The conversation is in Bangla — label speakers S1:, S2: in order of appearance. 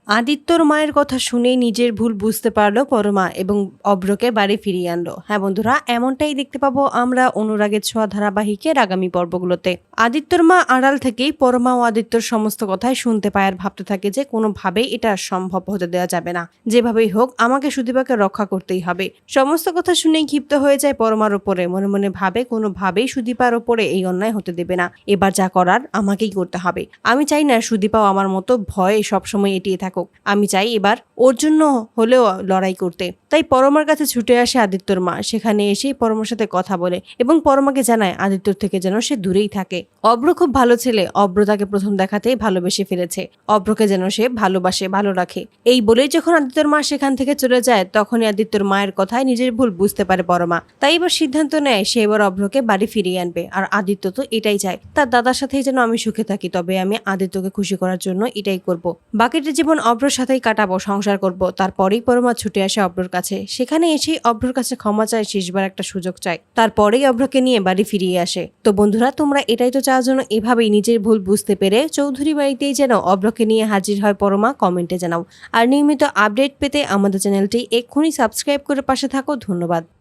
S1: আদিত্যর মায়ের কথা শুনেই নিজের ভুল বুঝতে পারলো পরমা এবং অভ্রকে বাড়ি ফিরিয়ে আনলো। হ্যাঁ বন্ধুরা, এমনটাই দেখতে পাবো আমরা অনুরাগের ছোঁয়া ধারাবাহিকের আগামী পর্বগুলোতে। আদিত্যর মা আড়াল থেকেই পরমা ও আদিত্যর সমস্ত কথাই শুনতে পায় আর ভাবতে থাকে যে কোনোভাবেই এটা সম্ভব হতে দেওয়া যাবে না। যেভাবেই হোক আমাকে সুদীপাকে রক্ষা করতেই হবে। সমস্ত কথা শুনেই ক্ষিপ্ত হয়ে যায় পরমার ওপরে। মনে মনে ভাবে কোনোভাবেই সুদীপার ওপরে এই অন্যায় হতে দেবে না। এবার যা করার আমাকেই করতে হবে। আমি চাই না সুদীপাও আমার মতো ভয়ে সবসময় এটিয়ে থাকুক। আমি চাই এবার ওর জন্য হলেও লড়াই করতে। তাই পরমার কাছে ছুটে আসে আদিত্যর মা। সেখানে এসেই পরমার সাথে কথা বলে এবং পরমাকে জানায় আদিত্যর থেকে যেন সে দূরেই থাকে। অভ্র খুব ভালো ছেলে। অভ্র তাকে প্রথম দেখাতেই ভালোবেসে ফেলেছে। অভ্রকে যেন সে ভালোবাসে, ভালো রাখে। এই বলেই যখন আদিত্যর মা সেখান থেকে চলে যায় তখনই আদিত্যর মায়ের কথায় নিজের ভুল বুঝতে পারে পরমা। তাই এবার সিদ্ধান্ত নেয় সে এবার অভ্রকে বাড়ি ফিরিয়ে আনবে। আর আদিত্য তো এটাই চায়, তার দাদার সাথেই যেন আমি সুখে থাকি। তবে আমি আদিত্যকে খুশি করার জন্য এটাই করব। বাকিটা জীবন অভ্রর সাথেই কাটাবো, সংসার করব। তারপরেই পরমা ছুটে আসে অভ্রর কাছে। সেখানে এসেই অভ্রর কাছে ক্ষমা চায়, শেষবার একটা সুযোগ চায়। তারপরেই অভ্রকে নিয়ে বাড়ি ফিরিয়ে আসে। তো বন্ধুরা, তোমরা এটাই তো চাও যেন এভাবেই নিজের ভুল বুঝতে পেরে চৌধুরী বাড়িতেই যেন অভ্রকে নিয়ে হাজির হয় পরমা। কমেন্টে জানাও। আর নিয়মিত আপডেট পেতে আমাদের চ্যানেলটি এক্ষুনি সাবস্ক্রাইব করে পাশে থাকো। ধন্যবাদ।